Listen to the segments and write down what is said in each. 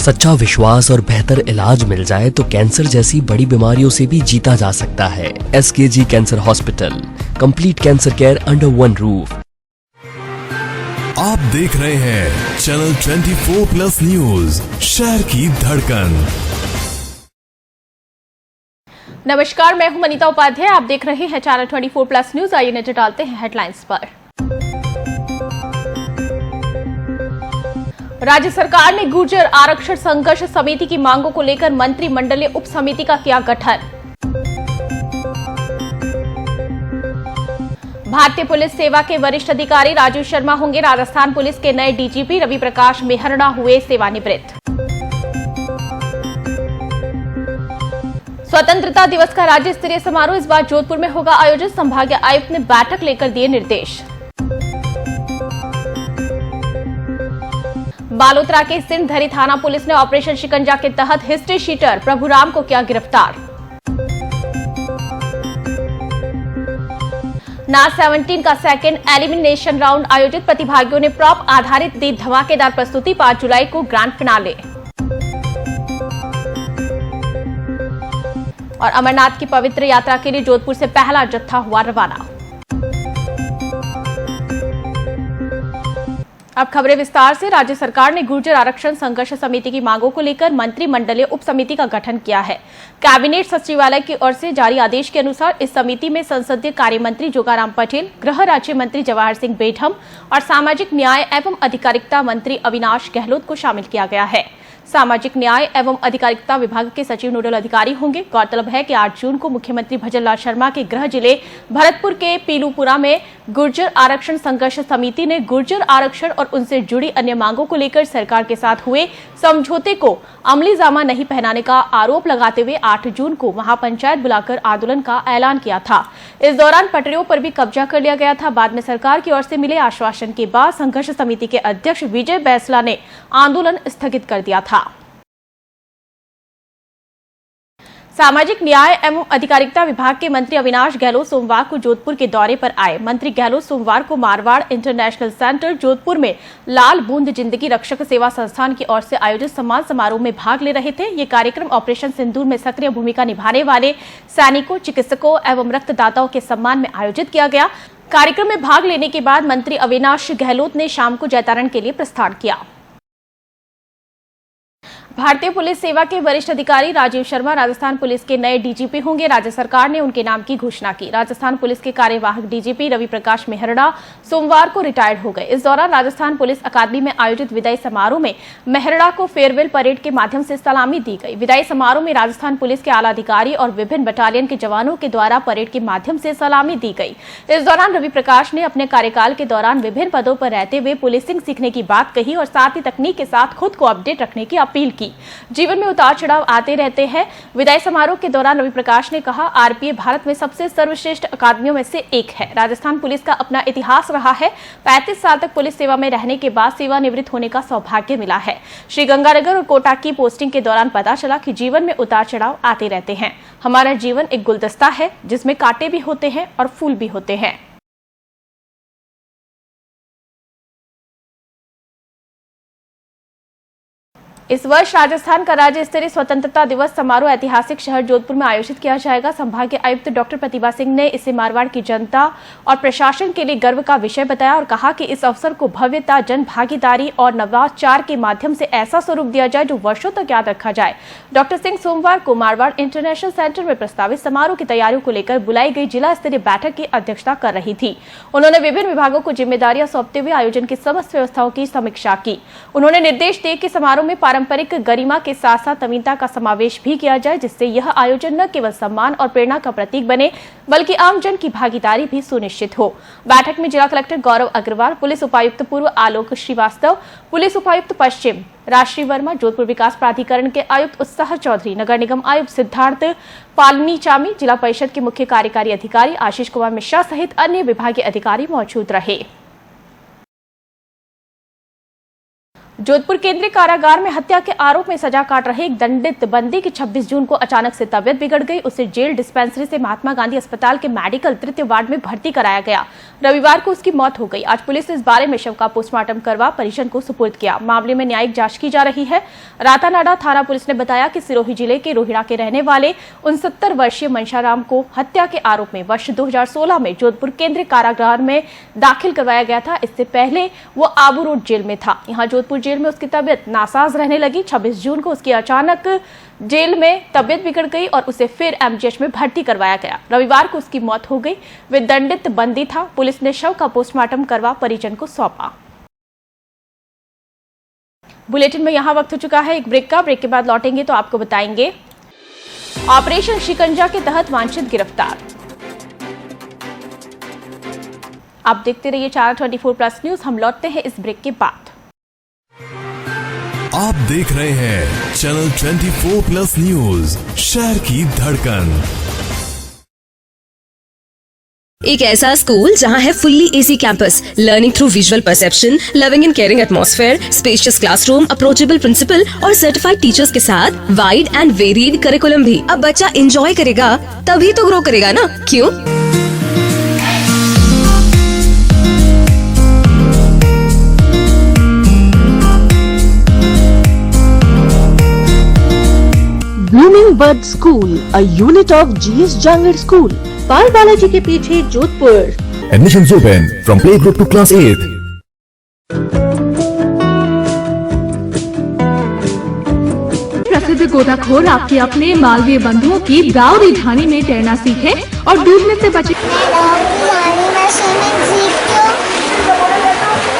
सच्चा विश्वास और बेहतर इलाज मिल जाए तो कैंसर जैसी बड़ी बीमारियों से भी जीता जा सकता है। SKG cancer hospital, complete cancer care under one roof. आप देख रहे हैं चैनल 24+ न्यूज, शहर की धड़कन। नमस्कार, मैं हूं मनीता उपाध्याय। आप देख रहे हैं चैनल 24+ न्यूज। आइए नजर डालते हैं हेडलाइंस पर। राज्य सरकार ने गुर्जर आरक्षण संघर्ष समिति की मांगों को लेकर मंत्रिमंडलीय उप समिति का किया गठन। भारतीय पुलिस सेवा के वरिष्ठ अधिकारी राजीव शर्मा होंगे राजस्थान पुलिस के नए DGP। रवि प्रकाश मेहरड़ा हुए सेवानिवृत्त। स्वतंत्रता दिवस का राज्य स्तरीय समारोह इस बार जोधपुर में होगा आयोजित। संभागीय आयुक्त ने बैठक लेकर दिए निर्देश। बालोतरा के सिंधधरी थाना पुलिस ने ऑपरेशन शिकंजा के तहत हिस्ट्री शीटर प्रभुराम को किया गिरफ्तार। नाच 17 का सेकंड एलिमिनेशन राउंड आयोजित। प्रतिभागियों ने प्रॉप आधारित दी धमाकेदार प्रस्तुति। 5 जुलाई को ग्रैंड फिनाले। और अमरनाथ की पवित्र यात्रा के लिए जोधपुर से पहला जत्था हुआ रवाना। अब खबरें विस्तार से। राज्य सरकार ने गुर्जर आरक्षण संघर्ष समिति की मांगों को लेकर मंत्रिमंडलीय उप समिति का गठन किया है। कैबिनेट सचिवालय की ओर से जारी आदेश के अनुसार इस समिति में संसदीय कार्य मंत्री जोगाराम पटेल, गृह राज्य मंत्री जवाहर सिंह बेढम और सामाजिक न्याय एवं अधिकारिता मंत्री अविनाश गहलोत को शामिल किया गया है। सामाजिक न्याय एवं अधिकारिता विभाग के सचिव नोडल अधिकारी होंगे। गौरतलब है कि 8 जून को मुख्यमंत्री भजनलाल शर्मा के गृह जिले भरतपुर के पीलूपुरा में गुर्जर आरक्षण संघर्ष समिति ने गुर्जर आरक्षण और उनसे जुड़ी अन्य मांगों को लेकर सरकार के साथ हुए समझौते को अमली जामा नहीं पहनाने का आरोप लगाते हुए 8 जून को महापंचायत बुलाकर आंदोलन का ऐलान किया था। इस दौरान पटरियों पर भी कब्जा कर लिया गया था। बाद में सरकार की ओर से मिले आश्वासन के बाद संघर्ष समिति के अध्यक्ष विजय बैसला ने आंदोलन स्थगित कर दिया था। सामाजिक न्याय एवं अधिकारिता विभाग के मंत्री अविनाश गहलोत सोमवार को जोधपुर के दौरे पर आए। मंत्री गहलोत सोमवार को मारवाड़ इंटरनेशनल सेंटर जोधपुर में लाल बूंद जिंदगी रक्षक सेवा संस्थान की ओर से आयोजित सम्मान समारोह में भाग ले रहे थे। ये कार्यक्रम ऑपरेशन सिंदूर में सक्रिय भूमिका निभाने वाले सैनिकों, चिकित्सकों एवं रक्तदाताओं के सम्मान में आयोजित किया गया। कार्यक्रम में भाग लेने के बाद मंत्री अविनाश गहलोत ने शाम को जयतारण के लिए प्रस्थान किया। भारतीय पुलिस सेवा के वरिष्ठ अधिकारी राजीव शर्मा राजस्थान पुलिस के नए DGP होंगे। राज्य सरकार ने उनके नाम की घोषणा की। राजस्थान पुलिस के कार्यवाहक DGP रवि प्रकाश मेहरड़ा सोमवार को रिटायर्ड हो गए। इस दौरान राजस्थान पुलिस अकादमी में आयोजित विदाई समारोह में मेहरड़ा को फेयरवेल परेड के माध्यम से सलामी दी गई। विदाई समारोह में राजस्थान पुलिस के आला अधिकारी और विभिन्न बटालियन के जवानों के द्वारा परेड के माध्यम से सलामी दी गई। इस दौरान रवि प्रकाश ने अपने कार्यकाल के दौरान विभिन्न पदों पर रहते हुए पुलिसिंग सीखने की बात कही और साथ ही तकनीक के साथ खुद को अपडेट रखने की अपील की। जीवन में उतार चढ़ाव आते रहते हैं। विदाई समारोह के दौरान रवि प्रकाश ने कहा, RPA भारत में सबसे सर्वश्रेष्ठ अकादमियों में से एक है। राजस्थान पुलिस का अपना इतिहास रहा है। 35 साल तक पुलिस सेवा में रहने के बाद सेवानिवृत्त होने का सौभाग्य मिला है। श्रीगंगानगर और कोटा की पोस्टिंग के दौरान पता चला कि जीवन में उतार चढ़ाव आते रहते हैं। हमारा जीवन एक गुलदस्ता है जिसमें कांटे भी होते हैं और फूल भी होते हैं। इस वर्ष राजस्थान का राज्य स्तरीय स्वतंत्रता दिवस समारोह ऐतिहासिक शहर जोधपुर में आयोजित किया जाएगा। संभागीय आयुक्त डॉक्टर प्रतिभा सिंह ने इसे मारवाड़ की जनता और प्रशासन के लिए गर्व का विषय बताया और कहा कि इस अवसर को भव्यता, जन भागीदारी और नवाचार के माध्यम से ऐसा स्वरूप दिया जाए जो वर्षों तक याद रखा जाए। डॉक्टर सिंह सोमवार को मारवाड़ इंटरनेशनल सेंटर में प्रस्तावित समारोह की तैयारियों को लेकर बुलाई गई जिला स्तरीय बैठक की अध्यक्षता कर रही थी। उन्होंने विभिन्न विभागों को जिम्मेदारियां सौंपते हुए आयोजन की समस्त व्यवस्थाओं की समीक्षा की। उन्होंने निर्देश दिए कि समारोह में पारंपरिक गरिमा के साथ साथ नवीनता का समावेश भी किया जाए, जिससे यह आयोजन न केवल सम्मान और प्रेरणा का प्रतीक बने बल्कि आम जन की भागीदारी भी सुनिश्चित हो। बैठक में जिला कलेक्टर गौरव अग्रवाल, पुलिस उपायुक्त पूर्व आलोक श्रीवास्तव, पुलिस उपायुक्त पश्चिम राशि वर्मा, जोधपुर विकास प्राधिकरण के आयुक्त उत्साह चौधरी, नगर निगम आयुक्त सिद्धार्थ पालनीचामी, जिला परिषद के मुख्य कार्यकारी अधिकारी आशीष कुमार मिश्रा सहित अन्य विभागीय अधिकारी मौजूद रहे। जोधपुर केंद्रीय कारागार में हत्या के आरोप में सजा काट रहे एक दंडित बंदी की 26 जून को अचानक से तबियत बिगड़ गई। उसे जेल डिस्पेंसरी से महात्मा गांधी अस्पताल के मेडिकल तृतीय वार्ड में भर्ती कराया गया। रविवार को उसकी मौत हो गई। आज पुलिस ने इस बारे में शव का पोस्टमार्टम करवा परिजन को सुपुर्द किया। मामले में न्यायिक जांच की जा रही है। रातानाडा थाना पुलिस ने बताया कि सिरोही जिले के रोहिड़ा के रहने वाले 69 वर्षीय मनशाराम को हत्या के आरोप में वर्ष 2016 में जोधपुर केंद्रीय कारागार में दाखिल करवाया गया था। इससे पहले वो आबू रोड जेल में था। यहाँ जोधपुर जेल में उसकी तबियत नासाज रहने लगी। 26 जून को उसकी अचानक जेल में तबियत बिगड़ गई और उसे फिर एमजीएच में भर्ती करवाया गया। रविवार को उसकी मौत हो गई। वे दंडित बंदी था। पुलिस ने शव का पोस्टमार्टम करवा परिजन को सौंपा। बुलेटिन में यहाँ वक्त हो चुका है एक ब्रेक का। ब्रेक के बाद लौटेंगे तो आपको बताएंगे ऑपरेशन शिकंजा के तहत वांछित गिरफ्तार। आप देखते रहिए चैनल 24+ न्यूज। हम लौटते हैं इस ब्रेक के बाद। आप देख रहे हैं चैनल 24+ न्यूज, शहर की धड़कन। एक ऐसा स्कूल जहां है fully AC campus, learning through visual perception, loving and caring atmosphere, spacious classroom, approachable principal और सर्टिफाइड टीचर्स के साथ वाइड एंड वेरिड करिकुलम भी। अब बच्चा एंजॉय करेगा तभी तो ग्रो करेगा ना, क्यों? Blooming bird school, a unit of GS Jangad School, पाल बालाजी के पीछे Jodhpur. Admissions open from playgroup to class 8th. प्रसिद्ध गोताखोर आपके अपने मालवीय बंधुओं की दाऊदी ढाणी में तैरना सीखे और डूबने से बचे।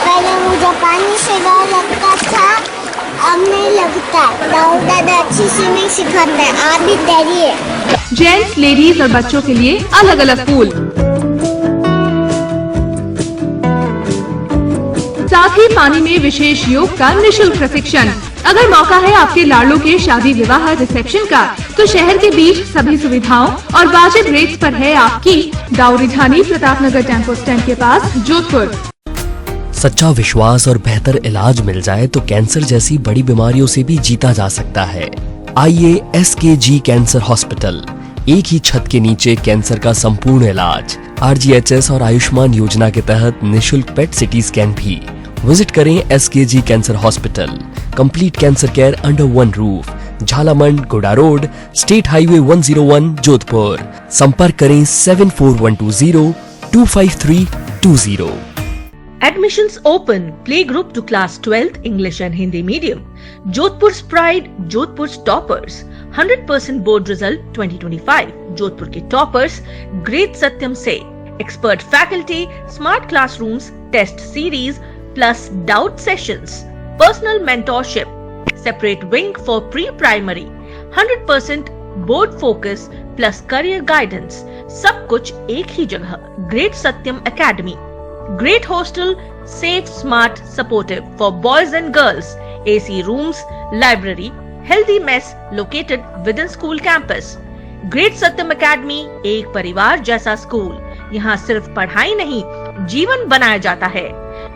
पहले मुझे पानी से डर लगता था, अब नहीं लगता। दादा अच्छी स्विमिंग सिखाता है। आप भी तैरिए। जेंट्स, लेडीज और बच्चों के लिए अलग अलग पूल, साथ ही पानी में विशेष योग का निःशुल्क प्रशिक्षण। अगर मौका है आपके लाडलों के शादी विवाह रिसेप्शन का, तो शहर के बीच सभी सुविधाओं और वाजिब रेट्स पर है आपकी दाऊदी ढाणी, प्रतापनगर टेम्पो स्टैंड के पास, जोधपुर। सच्चा विश्वास और बेहतर इलाज मिल जाए तो कैंसर जैसी बड़ी बीमारियों से भी जीता जा सकता है। आइए SKG कैंसर हॉस्पिटल। एक ही छत के नीचे कैंसर का संपूर्ण इलाज। RGHS और आयुष्मान योजना के तहत निःशुल्क पेट सिटी स्कैन भी। विजिट करें SKG cancer hospital. Complete cancer care under one roof. Jhalamand, गोडा रोड, स्टेट हाईवे 101, जोधपुर। संपर्क करें 74120 25320। Admissions open. Playgroup to class 12th, English and Hindi medium. Jodhpur's pride, Jodhpur's toppers. 100% board result 2025. Jodhpur ke toppers, Great Satyam Se. Expert faculty, smart classrooms, test series, plus doubt sessions. Personal mentorship. Separate wing for pre-primary. 100% board focus plus career guidance. सब कुछ एक ही जगह. Great Satyam Academy. Great hostel, safe, smart, supportive for boys and girls. AC rooms, library, healthy mess located within school campus. Great Satyam Academy, एक परिवार जैसा school. यहाँ सिर्फ पढ़ाई नहीं, जीवन बनाया जाता है।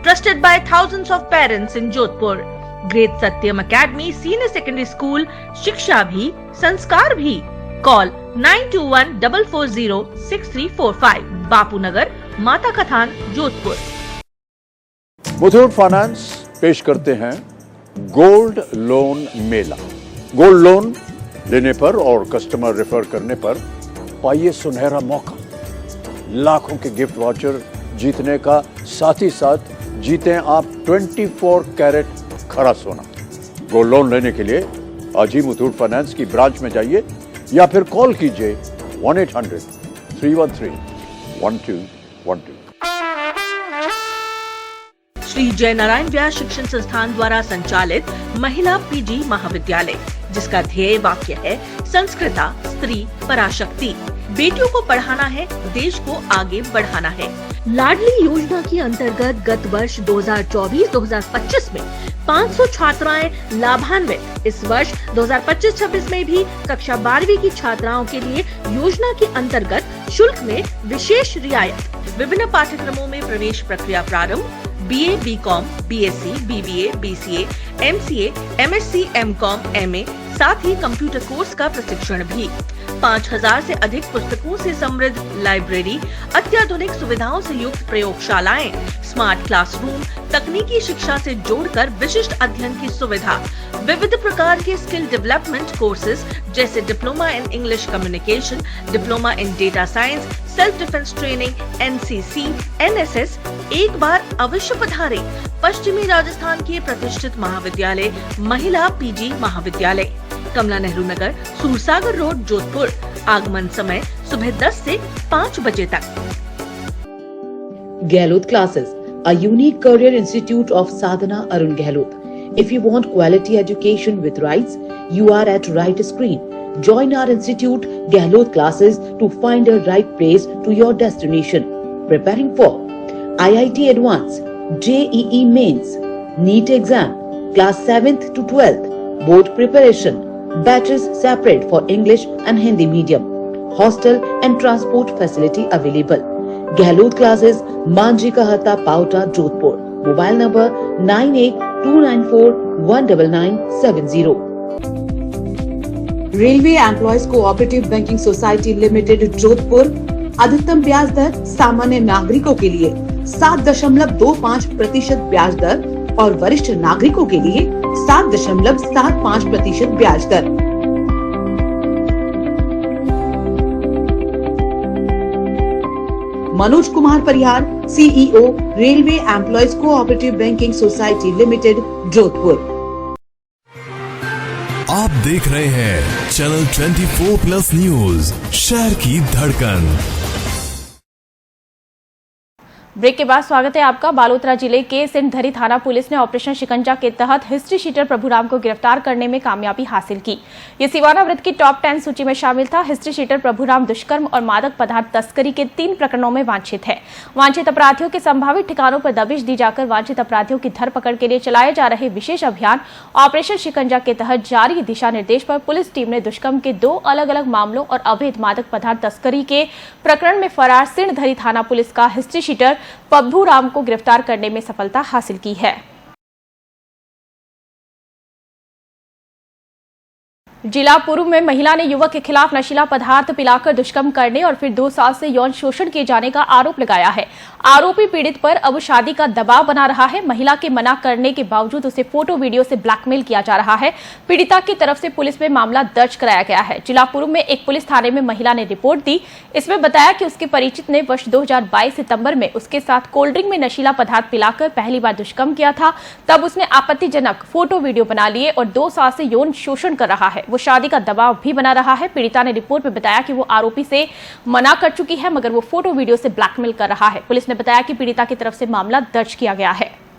Trusted by thousands of parents in Jodhpur. Great Satyam Academy Senior Secondary School, शिक्षा भी, संस्कार भी। Call 9214406345, बापू नगर, माता कथान, जोधपुर। मुथूट फाइनेंस पेश करते हैं गोल्ड लोन मेला। गोल्ड लोन लेने पर और कस्टमर रेफर करने पर पाइए सुनहरा मौका, लाखों के गिफ्ट वाउचर जीतने का। साथ ही साथ जीतें आप 24 कैरेट खरा सोना। गोल्ड लोन लेने के लिए आज ही मुथूट फाइनेंस की ब्रांच में जाइए या फिर कॉल कीजिए 1-800-313-1212। श्री जयनारायण व्यास शिक्षण संस्थान द्वारा संचालित महिला PG महाविद्यालय, जिसका ध्येय वाक्य है संस्कृता स्त्री पराशक्ति। बेटियों को पढ़ाना है, देश को आगे बढ़ाना है। लाडली योजना के अंतर्गत गत वर्ष 2024-2025 में 500 छात्राएं लाभान्वित। इस वर्ष 2025-26 में भी कक्षा 12वीं की छात्राओं के लिए योजना के अंतर्गत शुल्क में विशेष रियायत। विभिन्न पाठ्यक्रमों में प्रवेश प्रक्रिया प्रारंभ। BA, BCom, BSc, BBA, BCA, MCA, MSc, MCom, MA, साथ ही कंप्यूटर कोर्स का प्रशिक्षण भी। 5000 से अधिक पुस्तकों से समृद्ध लाइब्रेरी, अत्याधुनिक सुविधाओं से युक्त प्रयोगशालाएं, स्मार्ट क्लासरूम, तकनीकी शिक्षा से जोड़कर विशिष्ट अध्ययन की सुविधा, विविध प्रकार के स्किल डेवलपमेंट कोर्सेज जैसे diploma in English communication, diploma in data science, self defence training, NCC, NSS। एक बार अवश्य पधारे पश्चिमी राजस्थान के प्रतिष्ठित महाविद्यालय महिला PG महाविद्यालय, कमला नेहरू नगर, सूरसागर रोड, जोधपुर। आगमन समय सुबह 10 से 5 बजे तक। Gehlot Classes, a unique career institute of Sadhana Arun Gehlot. If you want quality education with rights, you are at right screen. Join our institute, Gehlot Classes, to find a right place to your destination. Preparing for IIT Advanced, JEE Mains, NEET exam, class 7th to 12th, board preparation, batches separate for English and Hindi medium, hostel and transport facility available. Gehlot Classes, Manji Kahata, Pauta, Jodhpur. Mobile number 9829419970. Railway employees cooperative banking society limited Jodhpur अधिकतम ब्याज दर सामान्य नागरिकों के लिए 7.25% ब्याज दर और वरिष्ठ नागरिकों के लिए 7.75% ब्याज दर। मनोज कुमार परिहार, CEO, railway employees cooperative banking society limited, Jodhpur. आप देख रहे हैं चैनल 24+ न्यूज, शहर की धड़कन। ब्रेक के बाद स्वागत है आपका। बालोतरा जिले के सिंधरी थाना पुलिस ने ऑपरेशन शिकंजा के तहत हिस्ट्री शीटर प्रभुराम को गिरफ्तार करने में कामयाबी हासिल की। ये सिवाना वृत्त की टॉप 10 सूची में शामिल था। हिस्ट्री शीटर प्रभुराम दुष्कर्म और मादक पदार्थ तस्करी के 3 प्रकरणों में वांछित है। वांछित अपराधियों के संभावित ठिकानों पर दबिश दी जाकर वांछित अपराधियों की धरपकड़ के लिए चलाए जा रहे विशेष अभियान ऑपरेशन शिकंजा के तहत जारी दिशा निर्देश पर पुलिस टीम ने दुष्कर्म के 2 अलग अलग मामलों और अवैध मादक पदार्थ तस्करी के प्रकरण में फरार सिंधरी थाना पुलिस का हिस्ट्री शीटर प्रभुराम को गिरफ्तार करने में सफलता हासिल की है। जिला पूर्व में महिला ने युवक के खिलाफ नशीला पदार्थ पिलाकर दुष्कर्म करने और फिर 2 साल से यौन शोषण किए जाने का आरोप लगाया है। आरोपी पीड़ित पर अब शादी का दबाव बना रहा है। महिला के मना करने के बावजूद उसे फोटो वीडियो से ब्लैकमेल किया जा रहा है। पीड़िता की तरफ से पुलिस में मामला दर्ज कराया गया है। जिला पूर्व में एक पुलिस थाने में महिला ने रिपोर्ट दी। इसमें बताया कि उसके परिचित ने वर्ष 2022 सितंबर में उसके साथ कोल्ड ड्रिंक में नशीला पदार्थ पिलाकर पहली बार दुष्कर्म किया था। तब उसने आपत्तिजनक फोटो वीडियो बना लिए और 2 साल से यौन शोषण कर रहा है। वो शादी का दबाव भी बना रहा है। पीड़िता ने रिपोर्ट में बताया कि वो आरोपी से मना कर चुकी है, मगर वो फोटो वीडियो से ब्लैकमेल कर रहा है। पुलिस ने बताया कि पीड़िता की तरफ से मामला दर्ज किया गया है।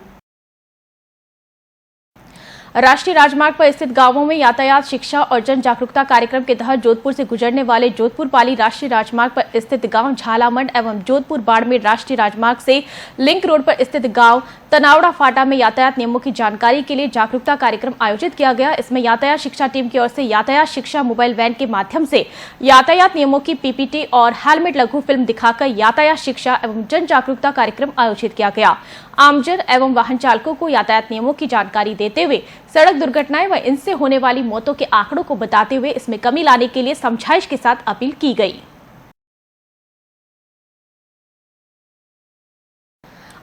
राष्ट्रीय राजमार्ग पर स्थित गांवों में यातायात शिक्षा और जन जागरूकता कार्यक्रम के तहत जोधपुर से गुजरने वाले जोधपुर पाली राष्ट्रीय राजमार्ग पर स्थित गांव झालामंड एवं जोधपुर बाड़मेर राष्ट्रीय राजमार्ग से लिंक रोड पर स्थित गांव तनावड़ा फाटा में यातायात नियमों की जानकारी के लिए जागरूकता कार्यक्रम आयोजित किया गया। इसमें यातायात शिक्षा टीम की ओर से यातायात शिक्षा मोबाइल वैन के माध्यम से यातायात नियमों की PPT और हेलमेट लघु फिल्म दिखाकर यातायात शिक्षा एवं जन जागरूकता कार्यक्रम आयोजित किया गया। आमजन एवं वाहन चालकों को यातायात नियमों की जानकारी देते हुए सड़क दुर्घटनाएं व इनसे होने वाली मौतों के आंकड़ों को बताते हुए इसमें कमी लाने के लिए समझाइश के साथ अपील की गई।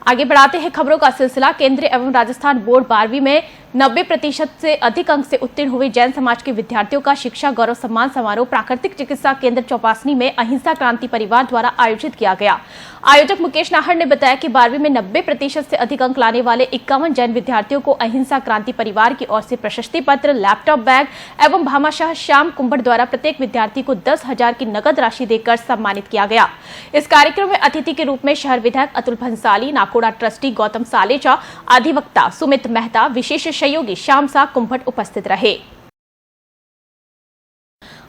आगे बढ़ाते हैं खबरों का सिलसिला। केंद्रीय एवं राजस्थान बोर्ड 12वीं में 90% से अधिक अंक से उत्तीर्ण हुए जैन समाज के विद्यार्थियों का शिक्षा गौरव सम्मान समारोह प्राकृतिक चिकित्सा केंद्र चौपासनी में अहिंसा क्रांति परिवार द्वारा आयोजित किया गया। आयोजक मुकेश नाहर ने बताया कि 12वीं में 90% से अधिक अंक लाने वाले 51 जैन विद्यार्थियों को अहिंसा क्रांति परिवार की ओर से प्रशस्ति पत्र, लैपटॉप, बैग एवं भामाशाह श्याम कुंभट द्वारा प्रत्येक विद्यार्थी को 10,000 की नकद राशि देकर सम्मानित किया गया। इस कार्यक्रम में अतिथि के रूप में शहर विधायक अतुल भंसाली, नाकोड़ा ट्रस्टी गौतम सालेचा, अधिवक्ता सुमित मेहता, विशेष सहयोगी श्याम सा कुंभट उपस्थित रहे।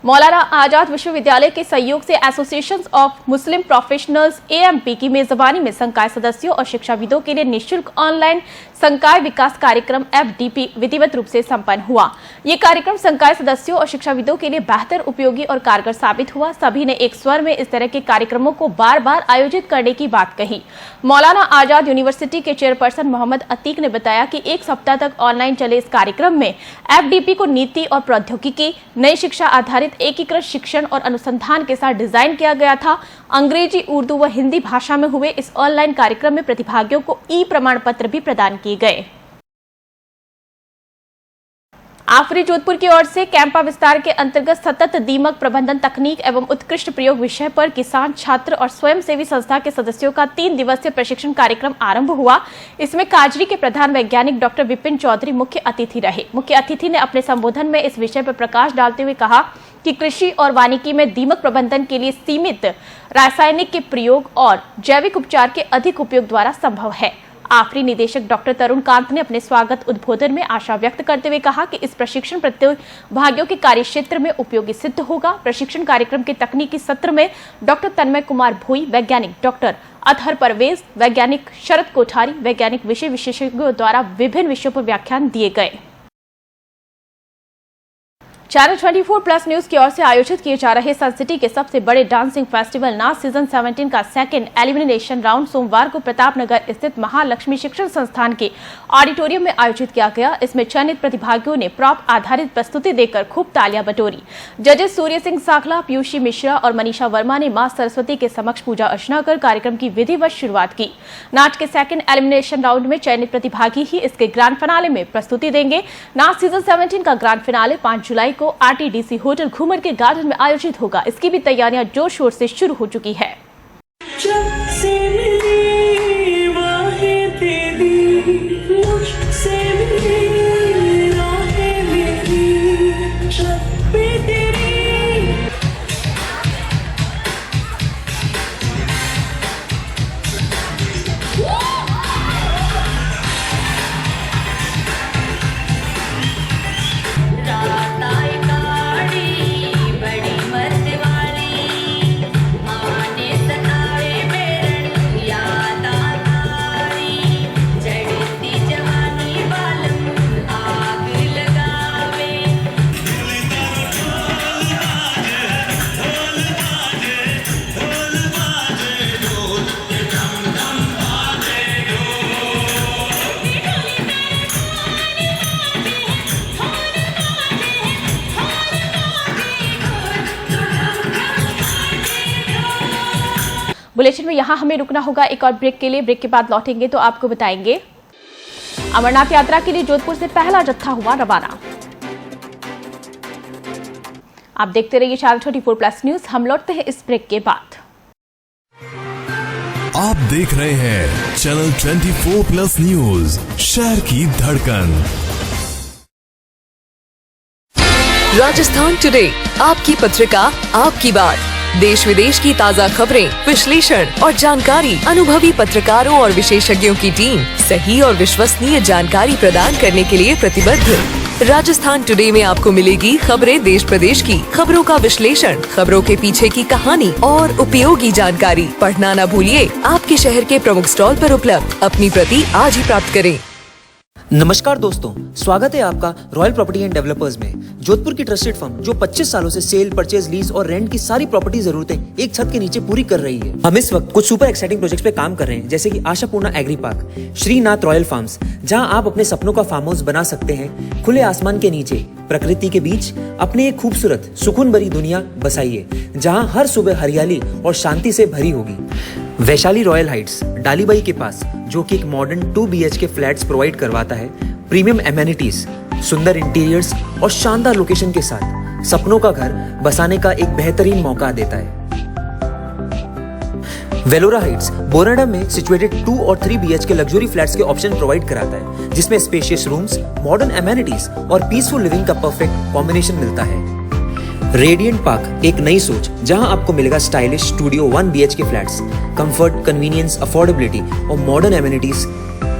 मौलाना आजाद विश्वविद्यालय के सहयोग से association of Muslim professionals AMP की मेजबानी में संकाय सदस्यों और शिक्षाविदों के लिए निःशुल्क ऑनलाइन संकाय विकास कार्यक्रम एफडीपी विधिवत रूप से संपन्न हुआ। ये कार्यक्रम संकाय सदस्यों और शिक्षाविदों के लिए बेहतर, उपयोगी और कारगर साबित हुआ। सभी ने एक स्वर में इस तरह के कार्यक्रमों को बार बार आयोजित करने की बात कही। मौलाना आजाद यूनिवर्सिटी के चेयरपर्सन मोहम्मद अतीक ने बताया कि एक सप्ताह तक ऑनलाइन चले इस कार्यक्रम में एफडीपी को नीति और प्रौद्योगिकी, नई शिक्षा आधारित एकीकृत शिक्षण और अनुसंधान के साथ डिजाइन किया गया था। अंग्रेजी, उर्दू व हिंदी भाषा में हुए इस ऑनलाइन कार्यक्रम में प्रतिभागियों को ई प्रमाण पत्र भी प्रदान किए गए। आफरी जोधपुर की ओर से कैंपा विस्तार के अंतर्गत सतत दीमक प्रबंधन तकनीक एवं उत्कृष्ट प्रयोग विषय पर किसान, छात्र और स्वयंसेवी संस्था के सदस्यों का 3 दिवसीय प्रशिक्षण कार्यक्रम आरंभ हुआ। इसमें काजरी के प्रधान वैज्ञानिक डॉक्टर विपिन चौधरी मुख्य अतिथि रहे। मुख्य अतिथि ने अपने संबोधन में इस विषय पर प्रकाश डालते हुए कहा कि कृषि और वानिकी में दीमक प्रबंधन के लिए सीमित रासायनिक के प्रयोग और जैविक उपचार के अधिक उपयोग द्वारा संभव है। आफरी निदेशक डॉक्टर तरुण कांत ने अपने स्वागत उद्बोधन में आशा व्यक्त करते हुए कहा कि इस प्रशिक्षण प्रतिभागियों के कार्यक्षेत्र में उपयोगी सिद्ध होगा। प्रशिक्षण कार्यक्रम के तकनीकी सत्र में डॉक्टर तन्मय कुमार भोई, वैज्ञानिक डॉक्टर अतहर परवेज, वैज्ञानिक शरद कोठारी, वैज्ञानिक विषय विशेषज्ञों द्वारा विभिन्न विषयों पर व्याख्यान दिए गए। चैनल 24+ न्यूज की ओर से आयोजित किए जा रहे सन सिटी के सबसे बड़े डांसिंग फेस्टिवल नाच सीजन 17 का सेकंड एलिमिनेशन राउंड सोमवार को प्रतापनगर स्थित महालक्ष्मी शिक्षण संस्थान के ऑडिटोरियम में आयोजित किया गया। इसमें चयनित प्रतिभागियों ने प्रॉप आधारित प्रस्तुति देकर खूब तालियां बटोरी। जजेस सूर्य सिंह साखला, पीयूषी मिश्रा और मनीषा वर्मा ने मां सरस्वती के समक्ष पूजा अर्चना कर कार्यक्रम की विधिवत शुरुआत की। नाच के सेकंड एलिमिनेशन राउंड में चयनित प्रतिभागी ही इसके ग्रैंड फिनाले में प्रस्तुति देंगे। नाच सीजन 17 का ग्रैंड फिनाले 5 जुलाई को आरटीडीसी होटल घूमर के गार्डन में आयोजित होगा। इसकी भी तैयारियां जोर शोर से शुरू हो चुकी है। बुलेटिन में यहाँ हमें रुकना होगा एक और ब्रेक के लिए। ब्रेक के बाद लौटेंगे तो आपको बताएंगे अमरनाथ यात्रा के लिए जोधपुर से पहला जत्था हुआ रवाना। आप देखते रहिए चैनल 24+ न्यूज। हम लौटते हैं इस ब्रेक के बाद। आप देख रहे हैं चैनल 24+ न्यूज, शहर की धड़कन। राजस्थान टुडे, आपकी पत्रिका, आपकी बात। देश विदेश की ताज़ा खबरें, विश्लेषण और जानकारी अनुभवी पत्रकारों और विशेषज्ञों की टीम सही और विश्वसनीय जानकारी प्रदान करने के लिए प्रतिबद्ध। राजस्थान टुडे में आपको मिलेगी खबरें देश प्रदेश की, खबरों का विश्लेषण, खबरों के पीछे की कहानी और उपयोगी जानकारी। पढ़ना न भूलिए, आपके शहर के प्रमुख स्टॉल पर उपलब्ध। अपनी प्रति आज ही प्राप्त करें। नमस्कार दोस्तों, स्वागत है आपका रॉयल प्रॉपर्टी एंड डेवलपर्स में। जोधपुर की ट्रस्टेड फर्म जो 25 सालों से सेल, परचेज, लीज और रेंट की सारी प्रॉपर्टी जरूरतें एक छत के नीचे पूरी कर रही है। हम इस वक्त कुछ सुपर एक्साइटिंग प्रोजेक्ट्स पे काम कर रहे हैं, जैसे कि Ashapurna agri park, Shrinath royal farms, जहां आप अपने सपनों का फार्म हाउस बना सकते हैं। खुले आसमान के नीचे, प्रकृति के बीच अपने एक खूबसूरत सुकून भरी दुनिया बसाइए, जहां हर सुबह हरियाली और शांति से भरी होगी। वैशाली रॉयल हाइट्स, डालीबाई के पास, जो कि एक मॉडर्न 2 BHK फ्लैट्स प्रोवाइड करवाता है। प्रीमियम एमेनिटीज, सुंदर इंटीरियर्स और शानदार लोकेशन के साथ सपनों का घर बसाने का एक बेहतरीन मौका देता है। वेलोरा हाइट्स, बोराडा में सिचुएटेड 2 और 3 BHK लग्जरी फ्लैट्स के ऑप्शन प्रोवाइड कराता है, जिसमें स्पेशियस रूम्स, मॉडर्न एमेनिटीज और पीसफुल लिविंग का परफेक्ट कॉम्बिनेशन मिलता है। रेडिएंट पार्क, एक नई सोच, जहां आपको मिलेगा stylish studio 1 BHK flats, comfort, convenience, affordability और modern amenities.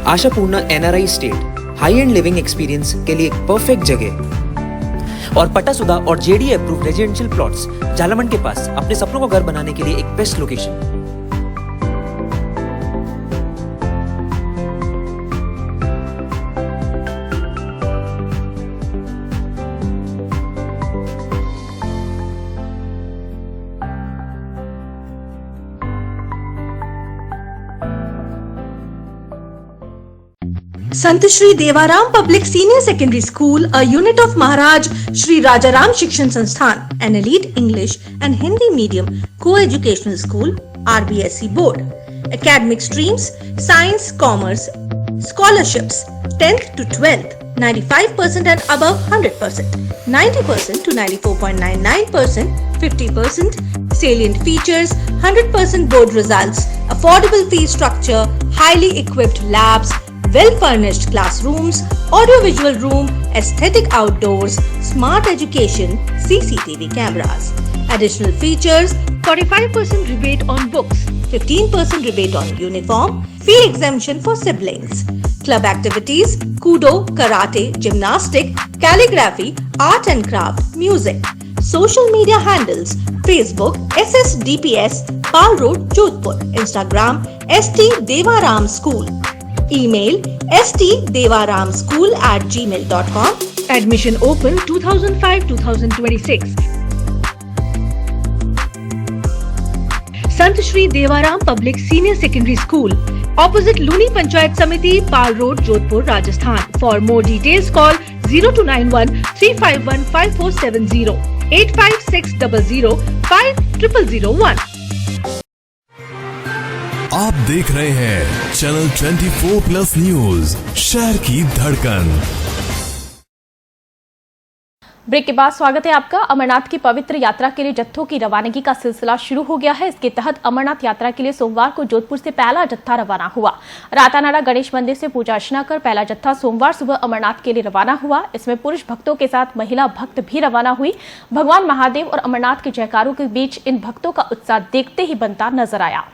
Ashapurna NRI estate, high end living experience के लिए एक परफेक्ट जगह। और पटासुधा और JD approved residential plots Jhalamand के पास अपने सपनों का घर बनाने के लिए एक best location. Sant Shri Devaram public senior secondary school, a unit of Maharaj Shri Rajaram Shikshan Sansthan, an elite English and Hindi medium co-educational school, RBSE board. Academic streams: science, commerce. Scholarships: 10th to 12th, 95% and above 100%, 90% to 94.99%, 50%. Salient features: 100% board results, affordable fee structure, highly equipped labs, well-furnished classrooms, audio-visual room, aesthetic outdoors, smart education, CCTV cameras. Additional features: 45% rebate on books, 15% rebate on uniform, fee exemption for siblings. Club activities: Kudo, Karate, Gymnastic, Calligraphy, Art and Craft, Music. Social media handles: Facebook, SSDPS, Pal Road, Jodhpur. Instagram, ST Devaram School. Email: stdevaramschool@gmail.com. Admission open 2005-2026. Sant Shri Devaram public senior secondary school, opposite Luni panchayat samiti, Pal road, Jodhpur, Rajasthan. For more details call 0291-351-5470, 8560050001. आप देख रहे हैं channel 24+ news, शहर की धड़कन। Break के बाद स्वागत है आपका। अमरनाथ की पवित्र यात्रा के लिए जत्थों की रवानगी का सिलसिला शुरू हो गया है। इसके तहत अमरनाथ यात्रा के लिए सोमवार को जोधपुर से पहला जत्था रवाना हुआ। रातानाडा गणेश मंदिर से पूजा अर्चना कर पहला जत्था सोमवार सुबह अमरनाथ के लिए रवाना हुआ। इसमें पुरुष भक्तों के साथ महिला भक्त भी रवाना हुई। भगवान महादेव और अमरनाथ के जयकारों के बीच इन भक्तों का उत्साह देखते ही बनता नजर आया।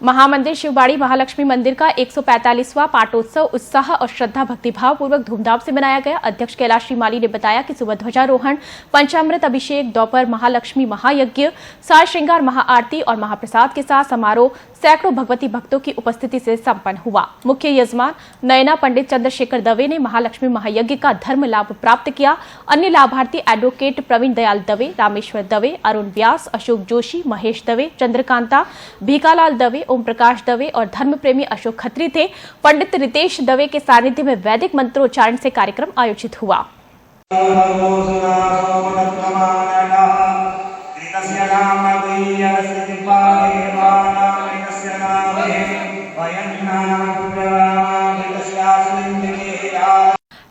महामंदिर शिवबाड़ी महालक्ष्मी मंदिर का 145वां पाटोत्सव उत्साह और श्रद्धा भक्तिभाव पूर्वक धूमधाम से मनाया गया। अध्यक्ष कैलाश श्रीमाली ने बताया कि सुबह ध्वजारोहण, पंचामृत अभिषेक, दोपहर महालक्ष्मी महायज्ञ, साज श्रृंगार महाआरती और महाप्रसाद के साथ समारोह सैकड़ों भगवती भक्तों की उपस्थिति से संपन्न हुआ। मुख्य यजमान नयना पंडित चंद्रशेखर दवे ने महालक्ष्मी महायज्ञ का धर्म लाभ प्राप्त किया। अन्य लाभार्थी एडवोकेट प्रवीण दयाल दवे, रामेश्वर दवे, अरुण व्यास, अशोक जोशी, महेश दवे, चंद्रकांता, भीकालाल दवे, ओम प्रकाश दवे और धर्म प्रेमी अशोक खत्री थे। पंडित रितेश दवे के सानिध्य में वैदिक मंत्रोच्चारण से कार्यक्रम आयोजित हुआ।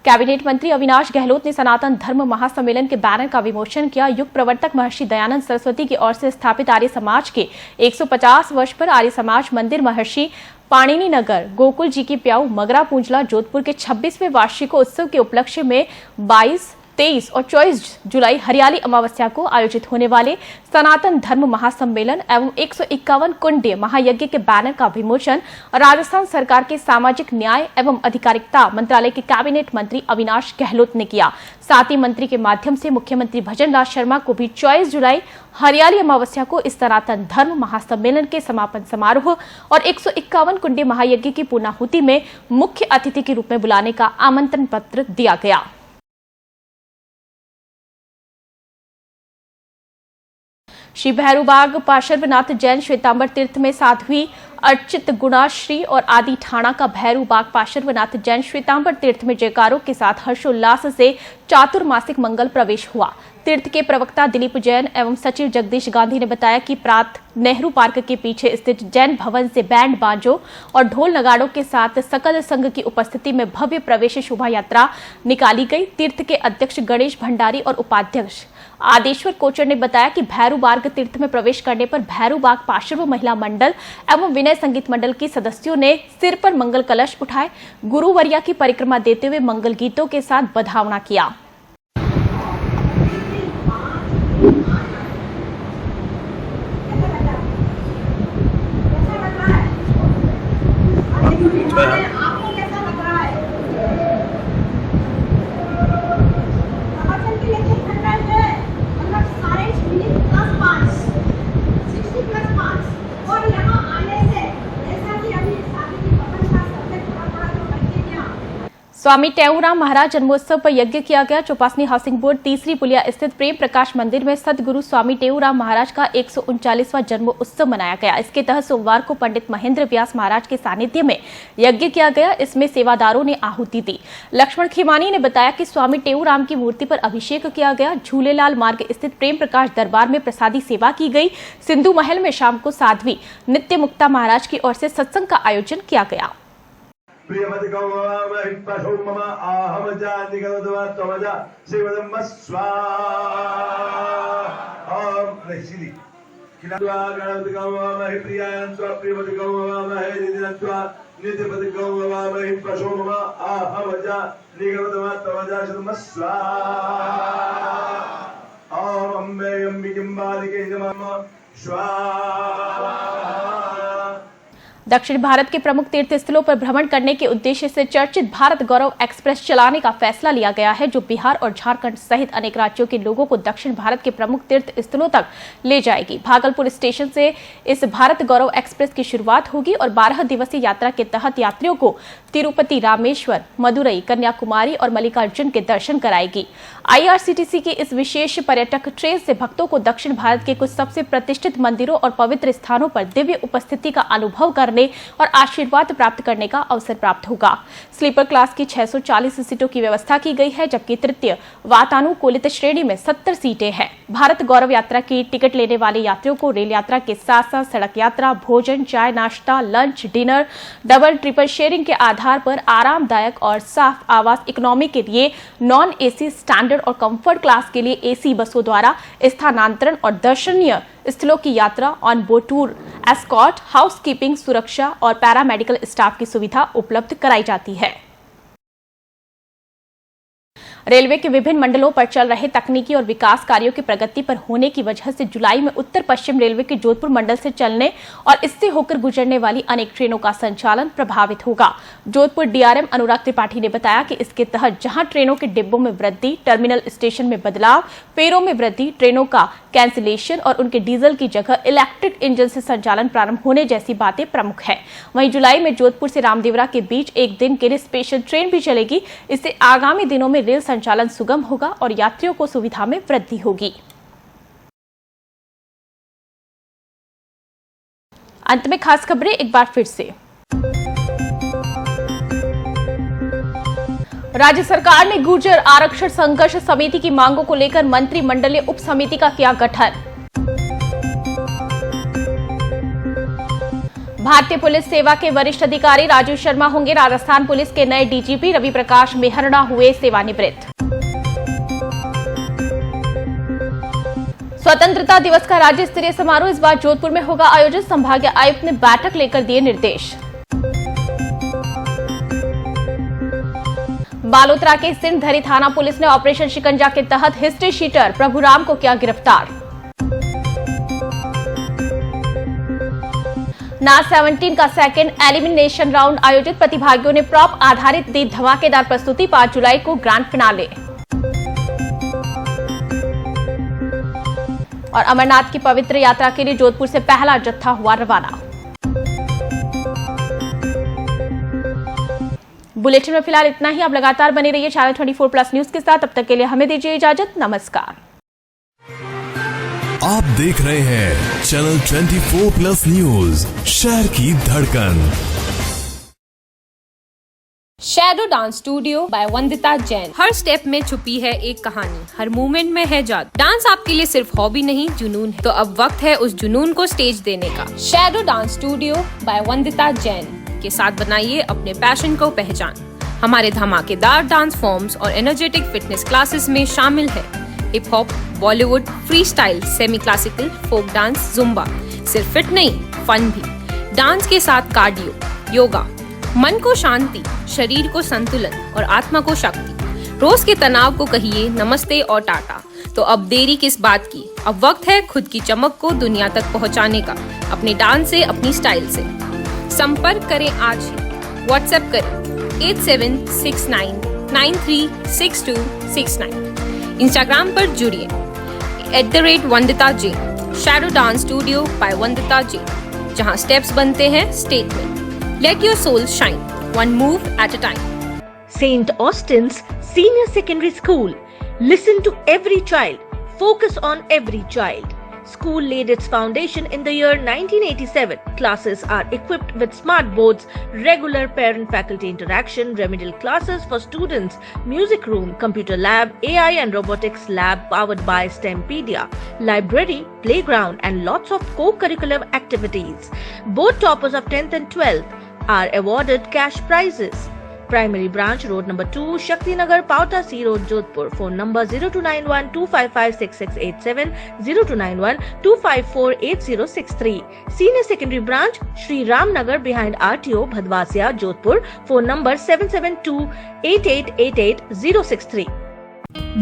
कैबिनेट मंत्री अविनाश गहलोत ने सनातन धर्म महासम्मेलन के बैनर का विमोचन किया। युग प्रवर्तक महर्षि दयानंद सरस्वती की ओर से स्थापित आर्य समाज के 150 वर्ष पर आर्य समाज मंदिर महर्षि पाणिनि नगर गोकुल जी की प्याऊ मगरा पूंजला जोधपुर के 26वें वार्षिकोत्सव के उपलक्ष्य में 22, 23 और 24 जुलाई हरियाली अमावस्या को आयोजित होने वाले सनातन धर्म महासम्मेलन एवं 151 कुंडीय महायज्ञ के बैनर का विमोचन राजस्थान सरकार के सामाजिक न्याय एवं अधिकारिता मंत्रालय के कैबिनेट मंत्री अविनाश गहलोत ने किया। साथ ही मंत्री के माध्यम से मुख्यमंत्री भजनलाल शर्मा को भी 24 जुलाई हरियाली अमावस्या को इस सनातन धर्म महासम्मेलन के समापन समारोह और 151 कुंडीय महायज्ञ की पूर्णाहुति में मुख्य अतिथि के रूप में बुलाने का आमंत्रण पत्र दिया गया। श्री भैरूबाग पार्श्वनाथ जैन श्वेतांबर तीर्थ में साध्वी अर्चित गुणाश्री और आदि ठाणा का भैरूबाग पार्श्वनाथ जैन श्वेतांबर तीर्थ में जयकारों के साथ हर्षोल्लास से चातुर्मासिक मंगल प्रवेश हुआ। तीर्थ के प्रवक्ता दिलीप जैन एवं सचिव जगदीश गांधी ने बताया कि प्रातः नेहरू पार्क के पीछे स्थित जैन भवन से बैंड बाजों और ढोल नगाड़ों के साथ सकल संघ की उपस्थिति में भव्य प्रवेश शोभा यात्रा निकाली गई। तीर्थ के अध्यक्ष गणेश भंडारी और उपाध्यक्ष आदेश्वर कोचर ने बताया कि भैरूबाग तीर्थ में प्रवेश करने पर भैरूबाग पार्श्व महिला मंडल एवं विनय संगीत मंडल की सदस्यों ने सिर पर मंगल कलश उठाए, गुरुवर्या की परिक्रमा देते हुए मंगल गीतों के साथ बधावना किया। स्वामी टेऊराम महाराज जन्मोत्सव पर यज्ञ किया गया। चौपासनी हाउसिंग बोर्ड तीसरी पुलिया स्थित प्रेम प्रकाश मंदिर में सदगुरु स्वामी टेऊराम महाराज का 139वां जन्मोत्सव मनाया गया। इसके तहत सोमवार को पंडित महेंद्र व्यास महाराज के सानिध्य में यज्ञ किया गया। इसमें सेवादारों ने आहुति दी। लक्ष्मण खीमानी ने बताया कि स्वामी टेऊराम की मूर्ति पर अभिषेक किया गया। झूलेलाल मार्ग स्थित प्रेम प्रकाश दरबार में प्रसादी सेवा की गई। सिंधु महल में शाम को साध्वी नित्य मुक्ता महाराज की ओर से सत्संग का आयोजन किया गया। दक्षिण भारत के प्रमुख तीर्थ स्थलों पर भ्रमण करने के उद्देश्य से चर्चित भारत गौरव एक्सप्रेस चलाने का फैसला लिया गया है, जो बिहार और झारखंड सहित अनेक राज्यों के लोगों को दक्षिण भारत के प्रमुख तीर्थ स्थलों तक ले जाएगी। भागलपुर स्टेशन से इस भारत गौरव एक्सप्रेस की शुरुआत होगी और 12 दिवसीय यात्रा के तहत यात्रियों को तिरुपति, रामेश्वर, मदुरई, कन्याकुमारी और मल्लिकार्जुन के दर्शन कराएगी। IRCTC की इस विशेष पर्यटक ट्रेन से भक्तों को दक्षिण भारत के कुछ सबसे प्रतिष्ठित मंदिरों और पवित्र स्थानों पर दिव्य उपस्थिति का अनुभव करने और आशीर्वाद प्राप्त करने का अवसर प्राप्त होगा। स्लीपर क्लास की 640 सीटों की व्यवस्था की गई है, जबकि तृतीय वातानुकूलित श्रेणी में 70 सीटें हैं। भारत गौरव यात्रा की टिकट लेने वाले यात्रियों को रेल यात्रा के साथ साथ सड़क यात्रा, भोजन, चाय, नाश्ता, lunch, dinner, double triple sharing के आधार पर आरामदायक और साफ आवास इकोनॉमी के लिए नॉन AC, स्टैंडर्ड और कंफर्ट क्लास के लिए AC बसों द्वारा स्थानांतरण और दर्शनीय स्थलों की यात्रा, on board tour, escort, housekeeping, सुरक्षा और पैरामेडिकल स्टाफ की सुविधा उपलब्ध कराई जाती है। रेलवे के विभिन्न मंडलों पर चल रहे तकनीकी और विकास कार्यों की प्रगति पर होने की वजह से जुलाई में उत्तर पश्चिम रेलवे के जोधपुर मंडल से चलने और इससे होकर गुजरने वाली अनेक ट्रेनों का संचालन प्रभावित होगा। जोधपुर DRM अनुराग त्रिपाठी ने बताया कि इसके तहत जहां ट्रेनों के डिब्बों में वृद्धि, टर्मिनल स्टेशन में बदलाव, फेरों में वृद्धि, ट्रेनों का कैंसिलेशन और उनके डीजल की जगह इलेक्ट्रिक इंजन से संचालन प्रारंभ होने जैसी बातें प्रमुख है। वहीं जुलाई में जोधपुर से रामदेवरा के बीच एक दिन के लिए स्पेशल ट्रेन भी चलेगी। इससे आगामी दिनों में रेल संचालन सुगम होगा और यात्रियों को सुविधा में वृद्धि होगी। अंत में खास खबरें एक बार फिर से। राज्य सरकार ने गुर्जर आरक्षण संघर्ष समिति की मांगों को लेकर मंत्रिमंडलीय उप समिति का किया गठन। भारतीय पुलिस सेवा के वरिष्ठ अधिकारी राजू शर्मा होंगे राजस्थान पुलिस के नए DGP। रवि प्रकाश मेहरना हुए सेवानिवृत्त। स्वतंत्रता दिवस का राज्य स्तरीय समारोह इस बार जोधपुर में होगा आयोजित। संभागीय आयुक्त ने बैठक लेकर दिए निर्देश। बालोतरा के सिंधरी थाना पुलिस ने ऑपरेशन शिकंजा के तहत हिस्ट्री शीटर प्रभुराम को किया गिरफ्तार। नाच 17 का सेकंड एलिमिनेशन राउंड आयोजित। प्रतिभागियों ने प्रॉप आधारित दी धमाकेदार प्रस्तुति। 5 जुलाई को ग्रैंड फिनाले। और अमरनाथ की पवित्र यात्रा के लिए जोधपुर से पहला जत्था हुआ रवाना। बुलेटिन में फिलहाल इतना ही। आप लगातार बने रहिए चैनल 24+ न्यूज के साथ। तब तक के लिए हमें दीजिए इजाजत। नमस्कार। आप देख रहे हैं चैनल 24+ न्यूज, शहर की धड़कन। Shadow dance studio by Vandita Jain. Her step में छुपी है एक कहानी, हर मूवमेंट में है जादू। डांस आपके लिए सिर्फ हॉबी नहीं, जुनून है। तो अब वक्त है उस जुनून को स्टेज देने का। Shadow dance studio by Vandita Jain के साथ बनाइए अपने पैशन को पहचान। हमारे धमाकेदार डांस फॉर्म्स और एनर्जेटिक फिटनेस क्लासेस में शामिल है hip hop, Bollywood, free style, semi classical, folk dance, Zumba. सिर्फ फिट नहीं, फन भी। डांस के साथ कार्डियो, योगा, मन को शांति, शरीर को संतुलन और आत्मा को शक्ति। रोज के तनाव को कहिए नमस्ते और टाटा। तो अब देरी किस बात की, अब वक्त है खुद की चमक को दुनिया तक पहुंचाने का, अपने डांस से, अपनी स्टाइल से। संपर्क करें आज ही, व्हाट्सएप करें 8769936269। इंस्टाग्राम पर जुड़िए @Vandita Jain. Shadow dance studio by Vandita Jain, जहां स्टेप्स बनते हैं statement. Let your soul shine, one move at a time. St. Austin's Senior Secondary School. Listen to every child. Focus on every child. School laid its foundation in the year 1987. Classes are equipped with smart boards, regular parent-faculty interaction, remedial classes for students, music room, computer lab, AI and robotics lab powered by STEMpedia, library, playground and lots of co-curricular activities. Both toppers of 10th and 12th are awarded cash prizes. Primary branch, road number 2, Shakti Nagar, Pauta C Road, Jodhpur. Phone number 0291-255-6687, 0291-254-8063. Senior secondary branch, Shri Ram Nagar behind RTO, Bhadwasia, Jodhpur. Phone number 772-8888-063.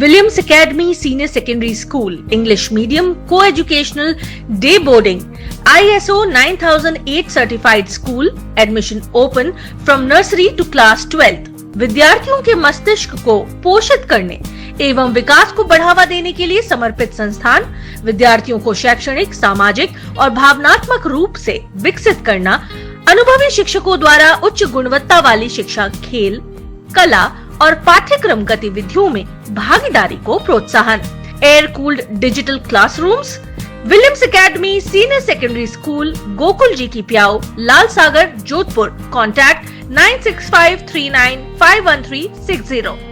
Williams Academy Senior Secondary School, English Medium, Co-educational, Day Boarding, ISO 9008 Certified School, Admission open from Nursery to Class 12th. विद्यार्थियों के मस्तिष्क को पोषित करने एवं विकास को बढ़ावा देने के लिए समर्पित संस्थान, विद्यार्थियों को शैक्षणिक, सामाजिक और भावनात्मक रूप से विकसित करना, अनुभवी शिक्षकों द्वारा उच्च गुणवत्ता वाली शिक्षा, खेल, कला और पाठ्यक्रम गतिविधियों में भागीदारी को प्रोत्साहन, air cooled digital classrooms, Williams academy senior secondary school, Gokul ji की प्याओ, लाल सागर, जोधपुर। कॉन्टैक्ट 9653951360।